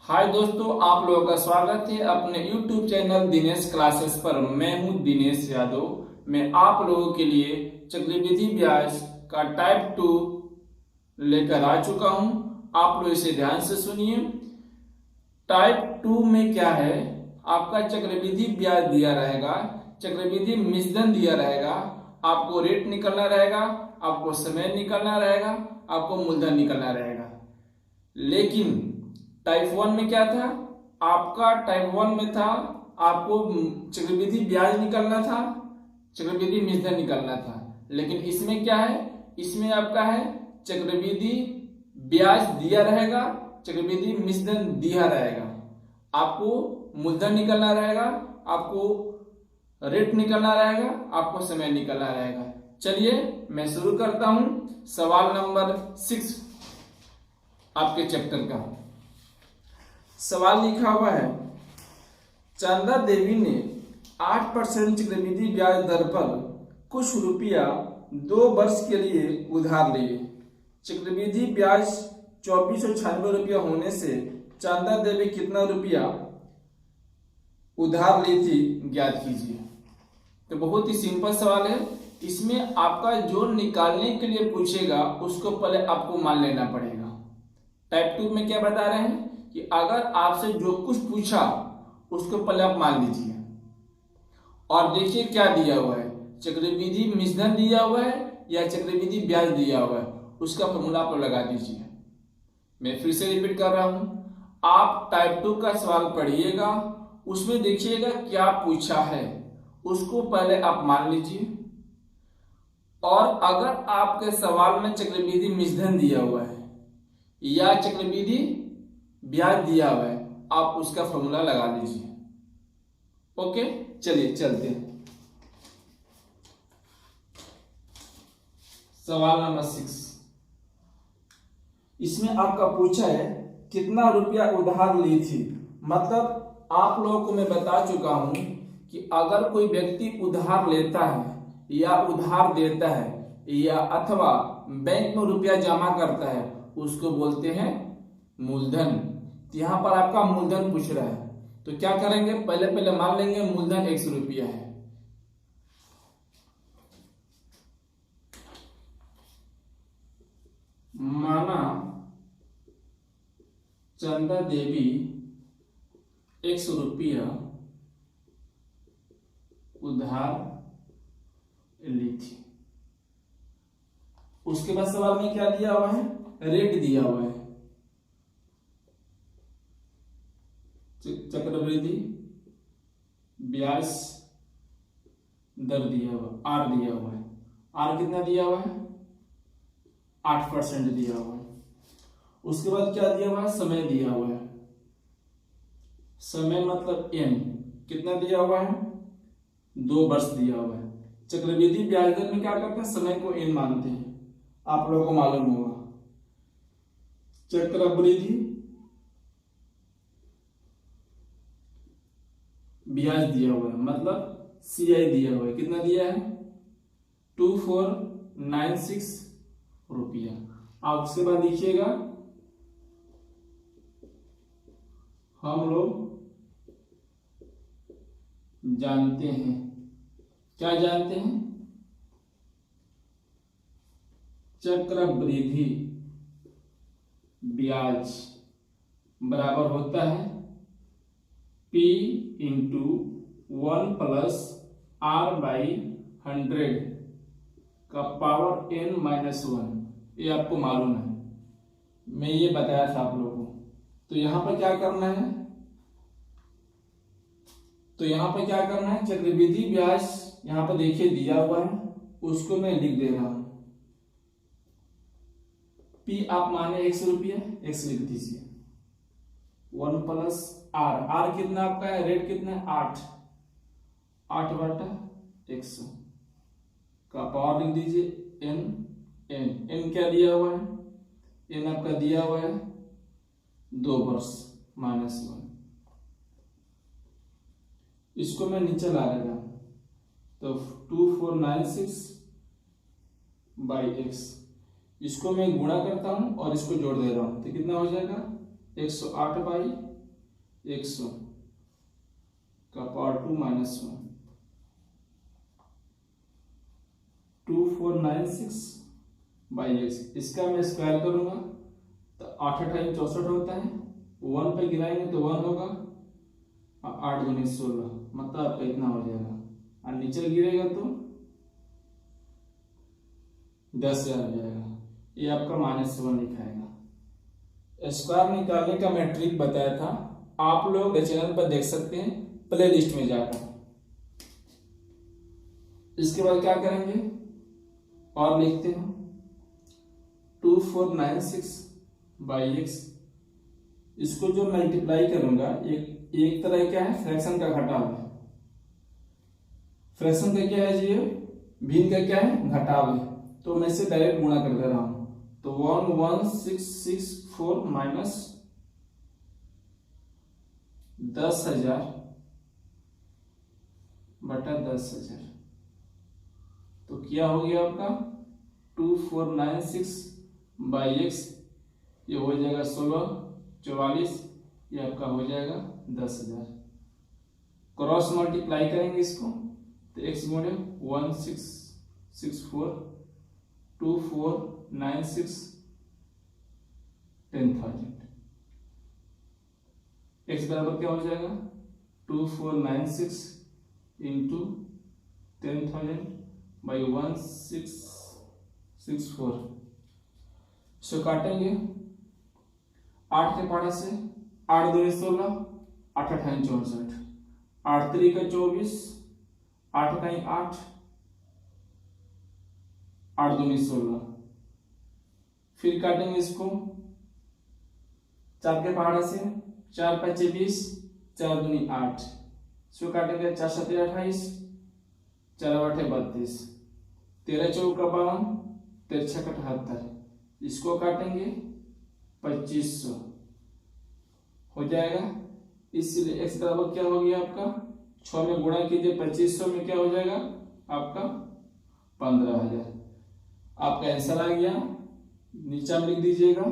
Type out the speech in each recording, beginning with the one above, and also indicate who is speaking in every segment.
Speaker 1: हाय दोस्तों, आप लोगों का स्वागत है अपने YouTube चैनल दिनेश क्लासेस पर। मैं हूं दिनेश यादव। मैं आप लोगों के लिए चक्रवृद्धि ब्याज का टाइप 2 लेकर आ चुका हूं। आप लोग इसे ध्यान से सुनिए। टाइप 2 में क्या है, आपका चक्रवृद्धि ब्याज दिया रहेगा, चक्रवृद्धि मिश्रण दिया रहेगा, आपको रेट निकलना रहेगा, आपको समय निकलना रहेगा, आपको मूलधन निकलना रहेगा। लेकिन टाइप 1 में क्या था, आपका टाइप 1 में था आपको चक्रवृद्धि ब्याज निकलना था, चक्रवृद्धि मिश्रण निकलना था। लेकिन इसमें क्या है, इसमें आपका है चक्रवृद्धि ब्याज दिया रहेगा, चक्रवृद्धि मिश्रण दिया रहेगा, आपको मूलधन निकलना रहेगा, आपको रेट निकलना रहेगा, आपको समय निकलना रहेगा। चलिए मैं शुरू करता हूं सवाल नंबर 6 आपके चैप्टर का। सवाल लिखा हुआ है, चंदा देवी ने 8% चक्रवृद्धि ब्याज दर पर कुछ रुपया 2 वर्ष के लिए उधार लिए। चक्रवृद्धि ब्याज 2496 रुपया होने से चंदा देवी कितना रुपया उधार ली थी, ज्ञात कीजिए। तो बहुत ही सिंपल सवाल है। इसमें आपका जो निकालने के लिए पूछेगा उसको पहले आपको मान लेना पड़ेगा। टाइप 2 में क्या बता रहे हैं कि अगर आपसे जो कुछ पूछा उसको पहले आप मान लीजिए। और देखिए क्या दिया हुआ है, चक्रवृद्धि मिश्रण दिया हुआ है या चक्रवृद्धि ब्याज दिया हुआ है, उसका फॉर्मूला आप लगा दीजिए। मैं फिर से रिपीट कर रहा हूं, आप टाइप 2 का सवाल पढ़िएगा, उसमें देखिएगा क्या पूछा है, उसको पहले आप मान लीजिए। और अगर आपके सवाल में चक्रवृद्धि मिश्रण दिया हुआ है या चक्रवृद्धि ब्याज दिया हुआ है, आप उसका फॉर्मूला लगा लीजिए। ओके, चलिए चलते हैं सवाल नंबर 6। इसमें आपका पूछा है कितना रुपया उधार ली थी। मतलब आप लोगों को मैं बता चुका हूं कि अगर कोई व्यक्ति उधार लेता है या उधार देता है या अथवा बैंक में रुपया जमा करता है, उसको बोलते हैं मूलधन। यहां पर आपका मूलधन पूछ रहा है, तो क्या करेंगे, पहले मान लेंगे मूलधन 100 रुपया है। माना चंदा देवी 100 रुपया उधार ली थी। उसके बाद सवाल में क्या दिया हुआ है, रेट दिया हुआ है, चक्रवृद्धि ब्याज दर दिया हुआ, आर दिया हुआ है। आर कितना दिया हुआ है, 8% दिया हुआ है। उसके बाद क्या दिया हुआ है, समय दिया हुआ है। समय मतलब एन कितना दिया हुआ है, 2 वर्ष दिया हुआ है। चक्रवृद्धि ब्याज दर में क्या करते हैं, समय को एन मानते हैं, आप लोगों को मालूम होगा। चक्रवृद्धि ब्याज दिया हुआ है मतलब CI दिया हुआ है, कितना दिया है, 2496 रुपया। आप उसके बाद लिखिएगा, हम लोग जानते हैं, क्या जानते हैं, चक्रवृद्धि ब्याज बराबर होता है P इंटू 1 प्लस R/100 का पावर n-1। ये आपको मालूम है, मैं ये बताया था आप लोगों को। तो यहां पर क्या करना है, चक्रवृद्धि ब्याज यहां पर देखिए दिया हुआ है, उसको मैं लिख दे रहा हूं। P आप माने 100 रुपया, 100 लिख दीजिए, 1 प्लस R। R कितना आपका है, रेट कितना है, 8/100 का पावर लिख दीजिए n क्या दिया हुआ है, n आपका दिया हुआ है 2 वर्ष -1। इसको मैं नीचे ला लेगा, तो 2496/x, इसको मैं गुणा करता हूं और इसको जोड़ दे रहा हूं, तो कितना हो जाएगा, 108/100 100 का पावर 2 माइनस 1, 2496 बाई एक्स। इसका मैं स्क्वायर करूंगा तो 8 8 64 होता है, 1 पे गिराएंगे तो 1 होगा, 8 दूनी 16, मतलब आपका इतना हो जाएगा। और नीचे गिरेगा तो 10,000 हो जाएगा। ये आपका -1 लिखाएगा। स्क्वायर निकालने का मैं ट्रिक बताया था, आप लोग चैनल पर देख सकते हैं प्ले लिस्ट में जाकर। इसके बाद क्या करेंगे और लिखते हैं 2496 बाई एक्स। इसको जो मल्टीप्लाई करूंगा, एक तरह क्या है, फ्रैक्शन का घटाव है। फ्रैक्शन का क्या है जी, भिन्न का क्या है, घटाव है। तो मैं इसे डायरेक्ट गुणा कर दे रहा हूं, तो 11664 माइनस 10,000 बटा 10,000, तो क्या हो गया आपका 2496 बाई एक्स। ये हो जाएगा 16 44, ये आपका हो जाएगा 10,000। क्रॉस मल्टीप्लाई करेंगे इसको तो एक्स गुणे 1664 2496 10,000। एक्स बराबर क्या हो जाएगा 2496 इंटू 10,000 बाई 1664। सो काटेंगे 8 के पारा से, 8 2 16, 8 8 64, 8 3 का 24, 8 का 8, 8 2 16। फिर काटेंगे इसको 4 के पहाड़ा से, 4 5 20, 4 2 8। इसको काटेंगे 4 7 28, 4 8 32, 13 4 का 52, 13 6 का 78। इसको काटेंगे 2500 हो जाएगा। इसलिए x बराबर क्या हो गया आपका, 6 में गुणा कीजिए 2500 में, क्या हो जाएगा आपका 15,000। आपका आंसर आ गया, नीचे में लिख दीजिएगा।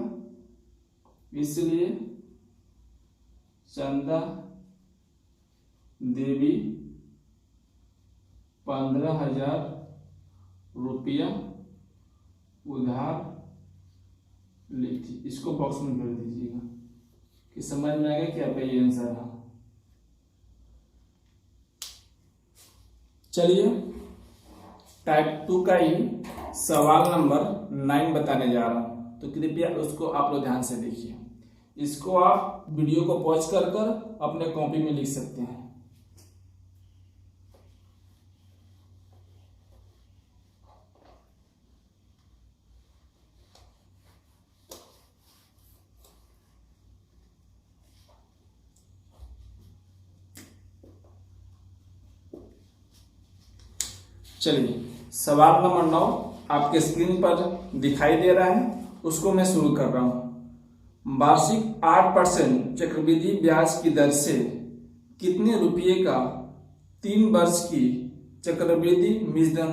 Speaker 1: इसलिए चंदा देवी 15,000 रुपया उधार ली थी। इसको बॉक्स में भर दीजिएगा कि समझ में आएगा कि आपका ये आंसर है। चलिए टाइप 2 का ही सवाल नंबर 9 बताने जा रहा हूं, तो कृपया उसको आप लोग ध्यान से देखिए। इसको आप वीडियो को पॉज कर अपने कॉपी में लिख सकते हैं। चलिए सवाल नंबर 9 आपके स्क्रीन पर दिखाई दे रहा है, उसको मैं शुरू कर रहा हूं। वार्षिक 8% चक्रवृद्धि ब्याज की दर से कितने रुपये का 3 वर्ष की चक्रवृद्धि मूलधन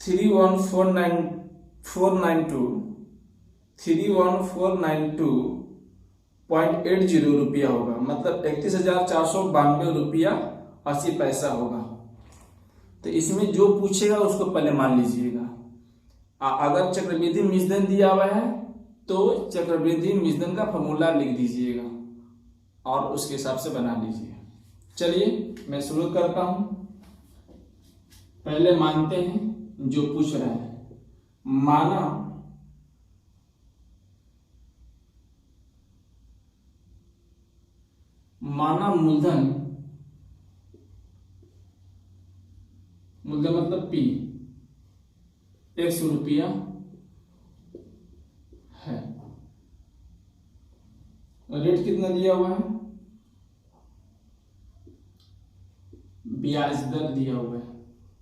Speaker 1: 31492.80 रुपया होगा, मतलब 31,492 रुपया 80 पैसा होगा। तो इसमें जो पूछेगा उसको पहले मान लीजिएगा। अगर चक्रवृद्धि मूलधन दिया हुआ है तो चक्रवृद्धि मूलधन का फॉर्मूला लिख दीजिएगा और उसके हिसाब से बना लीजिए। चलिए मैं शुरू करता हूं। पहले मानते हैं जो पूछ रहे हैं। माना मूलधन मतलब P 100 रुपया है। रेट कितना दिया हुआ है, ब्याज दर दिया हुआ है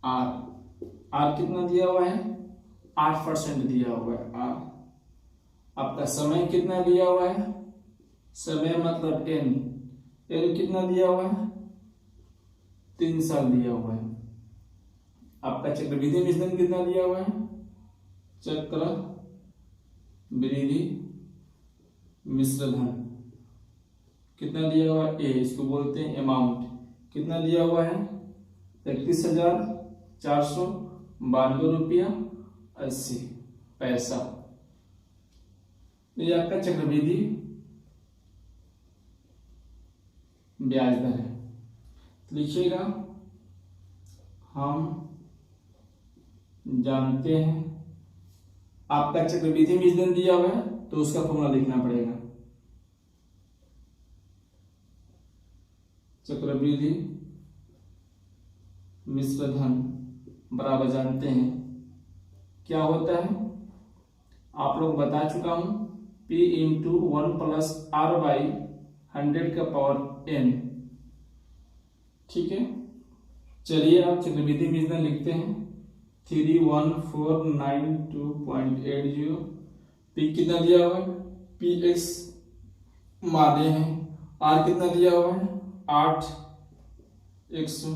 Speaker 1: आर कितना दिया हुआ है 8% दिया हुआ है आर। आपका समय कितना दिया हुआ है, समय मतलब एन कितना दिया हुआ है 3 साल दिया हुआ है। आपका चक्रवृद्धि मूलधन कितना दिया हुआ है, चक्रवृद्धि मिश्र धन कितना दिया हुआ है, ए, इसको बोलते हैं अमाउंट। कितना दिया हुआ है, 31,492 रुपया 80 पैसा। ये आपका चक्रवृद्धि ब्याज दर है। तो लिखिएगा, हम जानते हैं, आपका चक्रवृद्धि मिश्रण दिया हुआ है तो उसका फॉर्मूला लिखना पड़ेगा। चक्रवृद्धि मिश्र धन बराबर जानते हैं क्या होता है, आप लोग बता चुका हूं, P into 1 plus R by 100 का पावर n। ठीक है, चलिए आप चक्रवृद्धि मिश्रण लिखते हैं, 31492.80। P कितना दिया हुआ है, PX माने हैं, R कितना दिया हुआ है 8/100,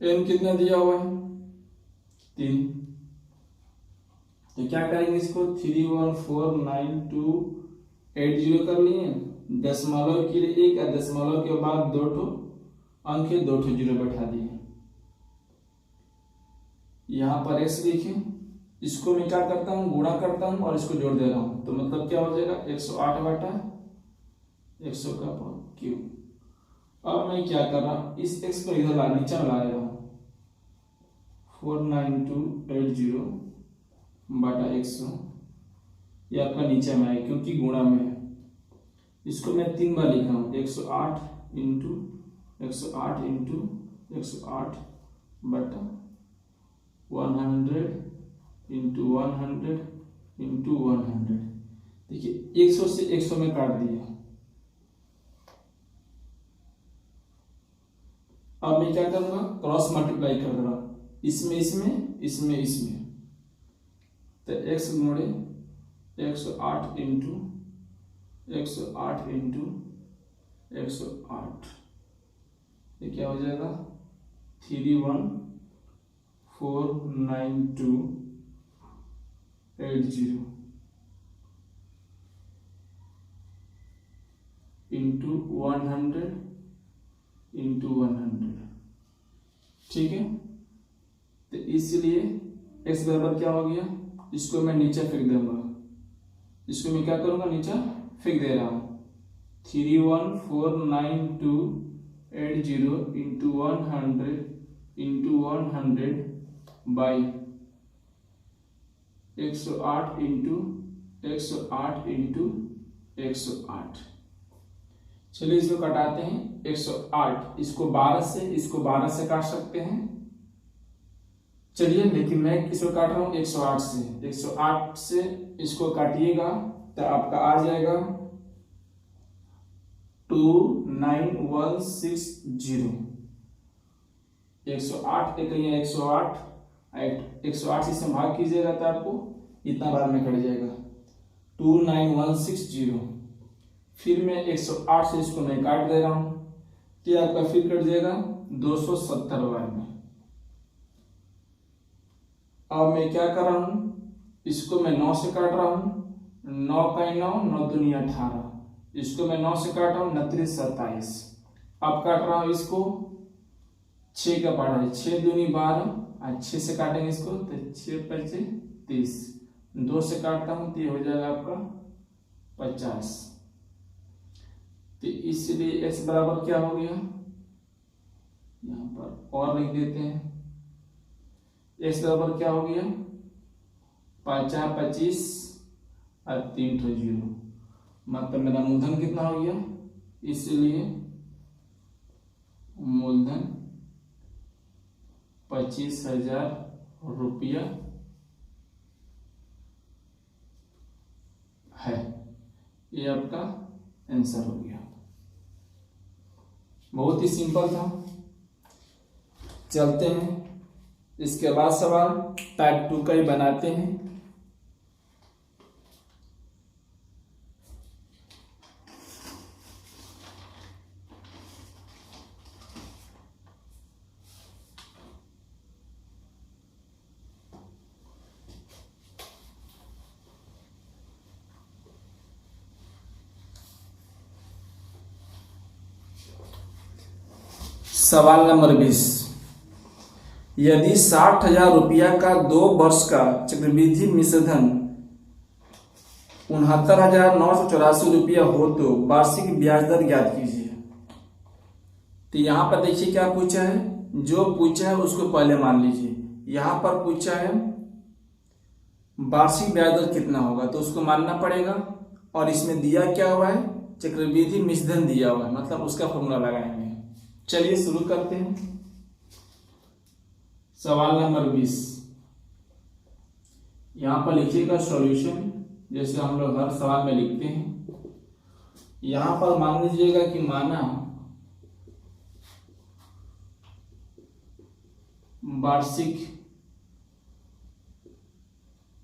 Speaker 1: n कितना दिया हुआ है 3। तो क्या करेंगे, इसको 3149280 कर लिए, दशमलव के लिए 1 और दशमलव के बाद 2 अंक है, 2 जीरो बैठा दिए। यहां पर x लिखे, इसको मैं क्या करता हूं, गुणा करता हूं और इसको जोड़ दे रहा हूं, तो मतलब क्या हो जाएगा 108/100 का क्यूब। अब मैं क्या कर रहा हूं, इस x को इधर नीचे ला रहा हूं, 49280/100, ये आपका नीचे में है क्योंकि गुणा में है। इसको मैं 3 बार लिख रहा हूं, 108 इंटू 108 इंटू 108/100 इंटू 100 इंटू 100। देखिए 100 से 100 में काट दिया। अब मैं क्या करूंगा, क्रॉस मल्टीप्लाई कर रहा हूं, इसमें इसमें इसमें इसमें, तो x गुणे 108 इंटू 108 इंटू 108, ये क्या हो जाएगा 3149280 इंटू 100 इंटू 100। ठीक है, तो इसलिए x बराबर क्या हो गया, इसको मैं नीचे फेंक दूंगा, इसको मैं क्या करूंगा, नीचे फेंक दे रहा हूं, 3149280 into 100 into 100 by 108 into 108 into 108। चलिए इसको कटाते हैं, 108 इसको 12 से काट सकते हैं। चलिए, लेकिन मैं किसको काट रहा हूं, 108 से। 108 से इसको काटिएगा तो आपका आ जाएगा 29160। 108 एक 108 से भाग कीजिएगा तो आपको इतना बार में कट जाएगा 29160। फिर मैं 108 से इसको मैं काट दे रहा हूं तो आपका फिर कट जाएगा 270 बार में। अब मैं क्या कर रहा हूं, इसको मैं 9 से काट रहा हूं, 9 का 9, 9 दूनी 18, इसको मैं 9 से काट रहा हूं, 29 27। अब काट रहा हूं इसको 6 का पार्ट है, 6 दूनी 12, 6 से काटेंगे इसको तो 6 5 30, 2 से काटता हूं तो ये हो जाएगा आपका 50। तो इसलिए x बराबर क्या हो गया, यहां पर और लिख देते हैं, x बराबर क्या हो गया 5 25 और 3 0, मतलब मेरा मूलधन कितना हो गया, इसलिए मूलधन 25,000 रुपया है। ये आपका आंसर हो गया, बहुत ही सिंपल था। चलते हैं, इसके बाद सवाल टाइप 2 का ही बनाते हैं। सवाल नंबर 20, यदि 60,000 रुपया का 2 वर्ष का चक्रवृद्धि मिश्रधन 69,984 रुपया हो तो वार्षिक ब्याज दर ज्ञात कीजिए। तो यहाँ पर देखिए क्या पूछा है, जो पूछा है उसको पहले मान लीजिए। यहाँ पर पूछा है वार्षिक ब्याज दर कितना होगा, तो उसको मानना पड़ेगा। और इसमें दिया क्या हुआ है, चक्रवृद्धि मिश्रधन दिया हुआ है, मतलब उसका फॉर्मूला लगाएंगे। चलिए शुरू करते हैं। सवाल नंबर 20, यहाँ पर लिखिएगा सॉल्यूशन, जैसे हम लोग हर सवाल में लिखते हैं। यहाँ पर मान लीजिएगा कि माना वार्षिक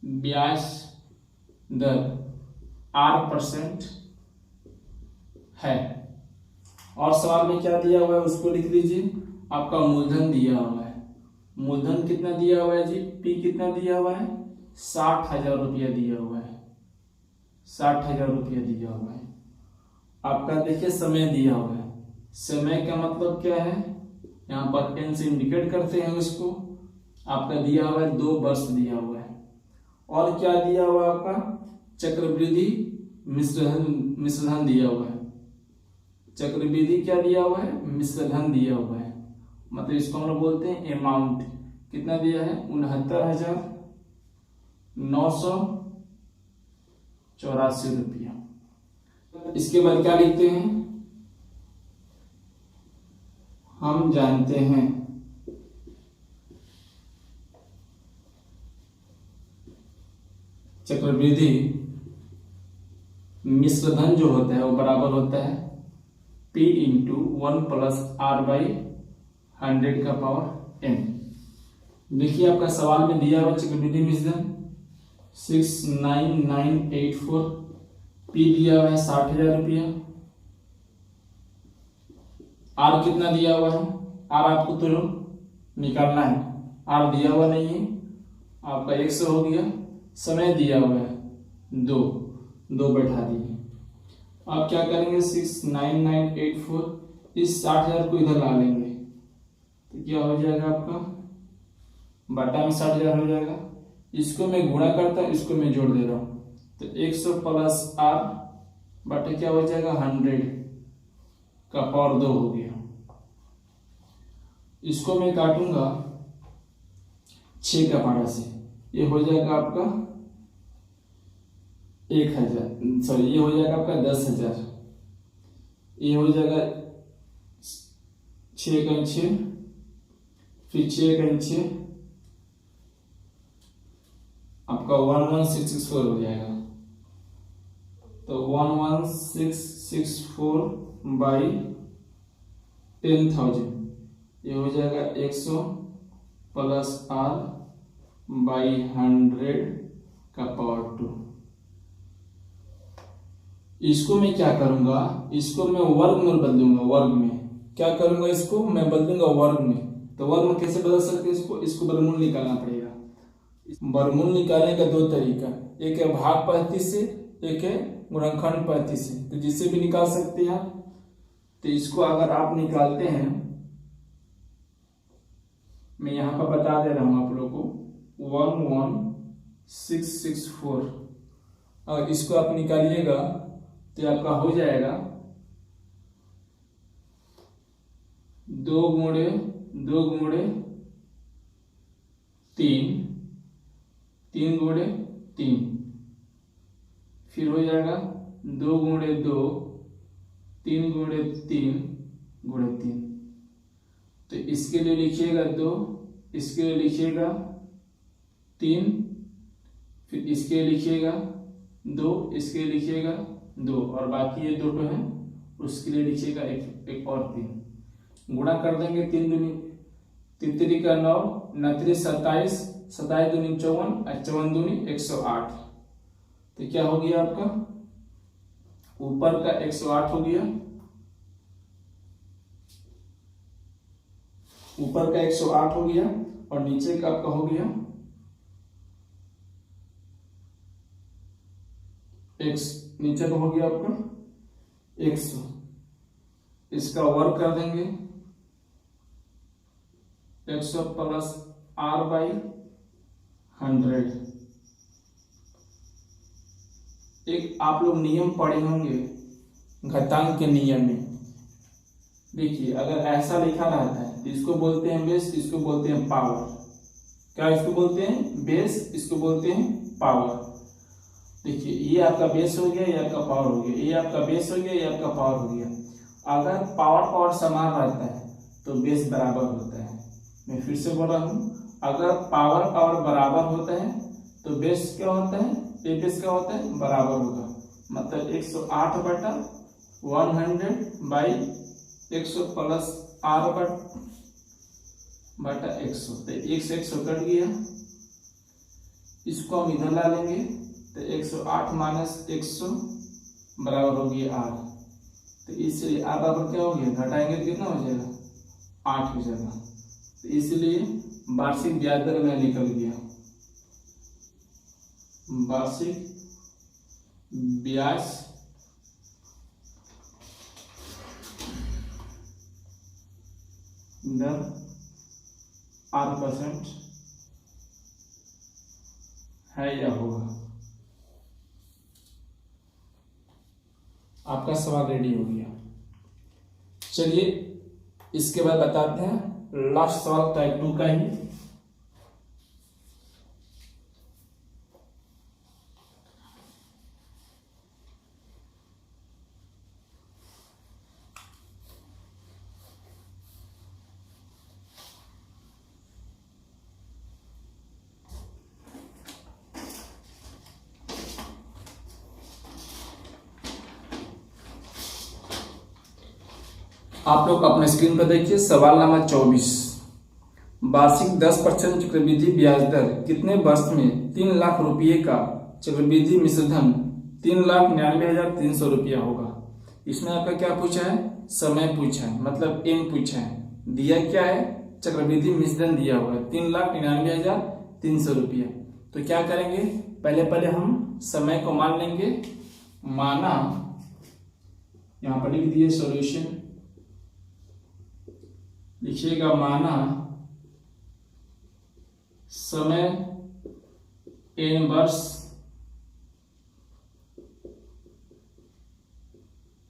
Speaker 1: ब्याज दर 8% है, और सवाल में क्या दिया हुआ है उसको लिख लीजिए। आपका मूलधन दिया हुआ है, मूलधन कितना दिया हुआ है जी, पी कितना दिया हुआ है, 60,000 रुपया दिया हुआ है, 60,000 रुपया दिया हुआ है। आपका देखिए समय दिया हुआ है, समय का मतलब क्या है, यहाँ पर एन से इंडिकेट करते हैं उसको। आपका दिया हुआ है 2 वर्ष दिया हुआ है, और क्या दिया हुआ है आपका, चक्रवृद्धि मिश्रधन दिया हुआ है। चक्रवृद्धि क्या दिया हुआ है, मिश्रधन दिया हुआ है, मतलब इसको हम लोग बोलते हैं अमाउंट। कितना दिया है, 69,984 रुपया। इसके बाद क्या लिखते हैं, हम जानते हैं चक्रवृद्धि मिश्रधन जो होता है वो बराबर होता है P into 1 plus R by 100 का पावर n। देखिए आपका सवाल में दिया हुआ चक्रवृद्धि मिश्रधन 69984, P दिया हुआ है 60,000 रुपया, R कितना दिया हुआ है, R आपको तो निकालना है, R दिया हुआ नहीं है, आपका 100 हो गया। समय दिया हुआ है 2 बैठा दिए। आप क्या करेंगे, 69984, इस 60,000 को इधर ला लेंगे तो क्या हो जाएगा आपका, बटा में 60,000 हो जाएगा। इसको मैं गुणा करता हूँ, इसको मैं जोड़ दे रहा हूँ, तो 100 प्लस R बटे क्या हो जाएगा, 100 का पावर 2 हो गया। इसको मैं काटूंगा 6 का पारा से, ये हो जाएगा आपका 1,000, सॉरी ये हो जाएगा आपका 10,000, ये हो जाएगा 6 का 6, फिर 6 का 6, आपका 11664 हो जाएगा। तो 11664 बाई 10,000, ये हो जाएगा 100 प्लस R बाई 100 का पावर 2। इसको मैं क्या करूंगा, इसको मैं वर्ग में बदलूंगा, वर्ग में क्या करूंगा, इसको मैं बदलूंगा वर्ग में। तो वर्ग में कैसे बदल सकते हैं इसको वर्गमूल निकालना पड़ेगा। वर्गमूल निकालने का 2 तरीका, एक है भाग पद्धति से, एक है गुणनखंड पद्धति से, तो जिससे भी निकाल सकते हैं। तो इसको अगर आप निकालते हैं, मैं यहाँ पर बता दे रहा हूं आप लोगों को, 11664, और इसको आप निकालिएगा तो आपका हो जाएगा 2 गुणे 3, 3 गुणे 3, फिर हो जाएगा 2 गुणे 2, 3 गुणे 3 गुणे 3। तो इसके लिए लिखिएगा 2, इसके लिए लिखिएगा 3, फिर इसके लिए लिखिएगा 2, इसके लिए लिखिएगा 2, और बाकी ये 2 है उसके लिए लिखिएगा एक और 3। गुणा कर देंगे, 3 दूनी 3 का 9, 9 27, 27 दूनी 54, 54 दूनी 108। तो क्या हो गया आपका, ऊपर का 108 हो गया, ऊपर का 108 हो गया, और नीचे का आपका हो गया नीचे का हो गया आपका 100। इसका वर्ग कर देंगे, 100 प्लस r/100। एक आप लोग नियम पढ़े होंगे घातांक के नियम में। देखिए अगर ऐसा लिखा रहता है तो इसको बोलते हैं बेस, इसको बोलते हैं पावर। क्या इसको बोलते हैं? बेस, इसको बोलते हैं पावर। देखिए ये आपका बेस हो गया, ये आपका पावर हो गया, ये आपका बेस हो गया, ये आपका पावर हो गया। अगर पावर समान रहता है तो बेस बराबर होता है। मैं फिर से बोल रहा हूँ, अगर पावर बराबर होता है तो बेस क्या होता है? ये बेस क्या होता है? बराबर होगा। मतलब 108/100/100 प्लस r/100। तो 100 कट गया, इसको हम इधर ला लेंगे तो 108 माइनस 100 बराबर हो गया r। तो इसलिए r बराबर क्या हो गया? घटाएंगे तो कितना हो जाएगा? 8 हो जाएगा। तो इसलिए वार्षिक ब्याज दर में निकल गया। वार्षिक ब्याज दर 8% है या होगा। आपका सवाल रेडी हो गया। चलिए इसके बाद बताते हैं लास्ट सवाल टाइप 2 का ही। आप लोग अपने स्क्रीन पर देखिए सवाल नंबर 24। वार्षिक 10% चक्रवृद्धि ब्याज दर कितने वर्ष में 3 लाख रुपये का चक्रवृद्धि मिश्रधन 3,99,300 रुपया होगा। इसमें आपका क्या पूछा है? समय पूछा है, मतलब एन पूछा है। दिया क्या है? चक्रवृद्धि मिश्रधन दिया हुआ है 3,99,300 रुपया। तो क्या करेंगे? पहले हम समय को मान लेंगे। माना, यहां पर लिख दिए सॉल्यूशन, लिखिएगा माना समय n वर्ष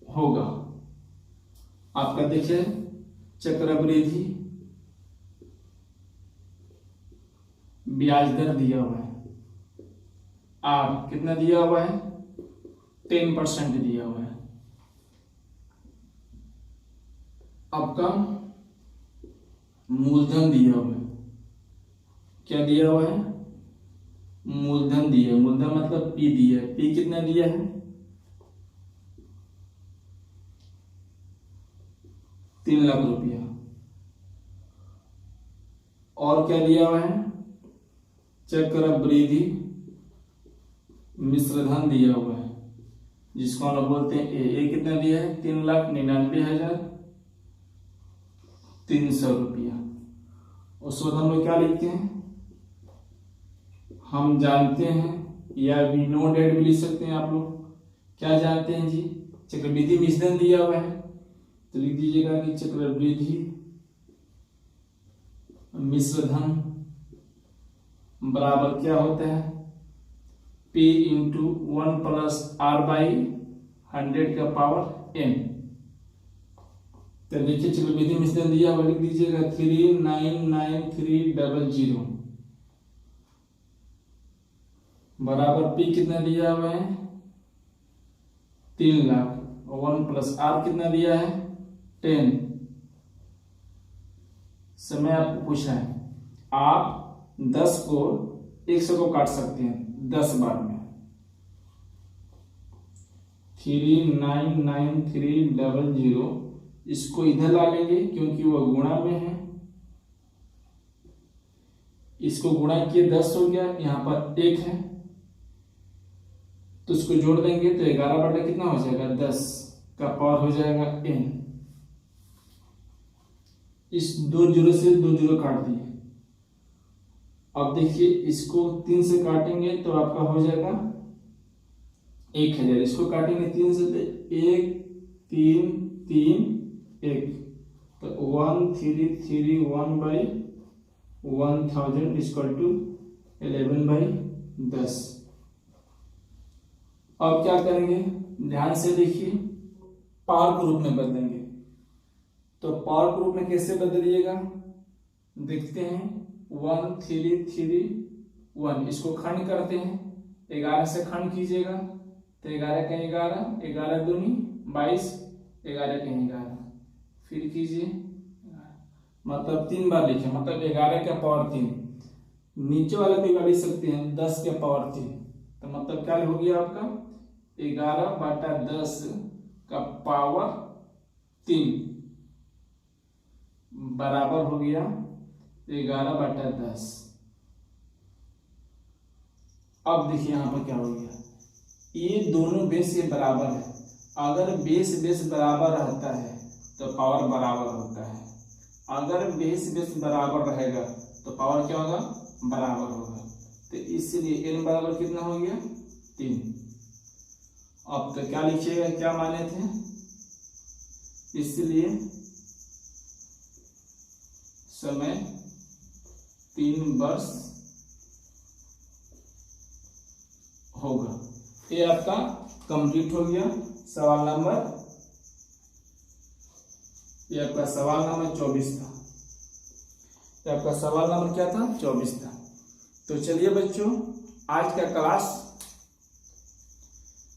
Speaker 1: होगा। आपका देखिए चक्रवृद्धि ब्याज दर दिया हुआ है, आर कितना दिया हुआ है? 10% दिया हुआ है। आपका मूलधन दिया हुआ है। क्या दिया हुआ है? मूलधन दिया है। मूलधन मतलब पी दिया है। पी कितना दिया है? 3 लाख रुपया। और क्या दिया हुआ है? चक्रवृद्धि मिश्रधन दिया हुआ है, जिसको हम लोग बोलते हैं ए कितना दिया है? 3,99,300 रुपया। उस वक्त हम लोग क्या लिखते हैं? हम जानते हैं, या वी नो डेट भी लिख सकते हैं। आप लोग क्या जानते हैं जी? चक्रवृद्धि मिश्रधन दिया हुआ है तो लिख दीजिएगा कि चक्रवृद्धि मिश्रधन बराबर क्या होता है? P इंटू 1 प्लस r/100 का पावर n। तो देखिए चक्रवृद्धि मिश्रधन दिया हुआ, लिख दीजिएगा 3,99,300 बराबर P कितना दिया हुआ है? 3 लाख। 1 प्लस r कितना दिया है? 10। समय आपको पूछा है, आप 10 को 100 को काट सकते हैं 10 बार में। 3,99,300 इसको इधर ला लेंगे क्योंकि वह गुणा में है। इसको गुणा किए 10 हो गया, यहाँ पर 1 है तो इसको जोड़ देंगे तो 11 बटा कितना हो जाएगा? 10 का पावर हो जाएगा n। इस 2 जीरो से 2 जीरो काट दिए। अब देखिए इसको 3 से काटेंगे तो आपका हो जाएगा 1000। इसको काटेंगे 3 से तो 1 3 3 1 तो 1331/1000 1000 इक्वल टू 11/10। अब क्या करेंगे, ध्यान से देखिए, पावर के रूप में बदलेंगे। तो पावर के रूप में कैसे बदलिएगा, देखते हैं। 1 3 3 1, इसको खंड करते हैं, 11 से खंड कीजिएगा तो 11 का 11, 11 दूनी 22, 11 का 11, फिर कीजिए, मतलब 3 बार लिखे, मतलब 11 का पावर 3। नीचे वाला भी लिख सकते हैं 10 के पावर 3, तो मतलब क्या हो गया आपका 11/10 का पावर 3 बराबर हो गया 11/10। अब देखिए यहाँ पर क्या हो गया, ये दोनों बेस के बराबर है। अगर बेस बराबर रहता है तो पावर बराबर होता है, अगर बेस बराबर रहेगा तो पावर क्या होगा, बराबर होगा। तो इसलिए n बराबर कितना हो गया 3। अब तो क्या लिखिएगा, क्या माने थे, इसलिए समय 3 वर्ष होगा। ये आपका कंप्लीट हो गया सवाल नंबर, ये आपका सवाल नंबर 24 था। ये आपका सवाल नंबर क्या था, 24 था। तो चलिए बच्चों, आज का क्लास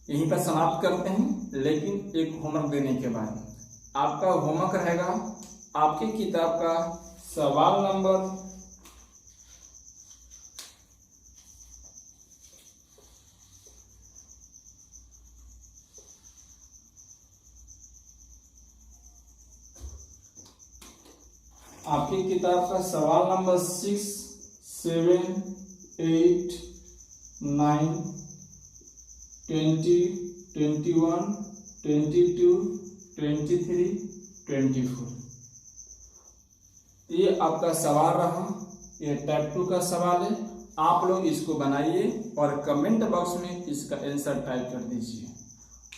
Speaker 1: यहीं पर समाप्त करते हैं, लेकिन एक होमवर्क देने के बाद। आपका होमवर्क रहेगा आपकी किताब का सवाल नंबर 6, 7, 8, 9, 20, 21, 22, 23, 24। ये आपका सवाल रहा, ये टाइप 2 का सवाल है। आप लोग इसको बनाइए और कमेंट बॉक्स में इसका आंसर टाइप कर दीजिए।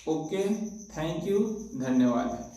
Speaker 1: ओके, थैंक यू, धन्यवाद।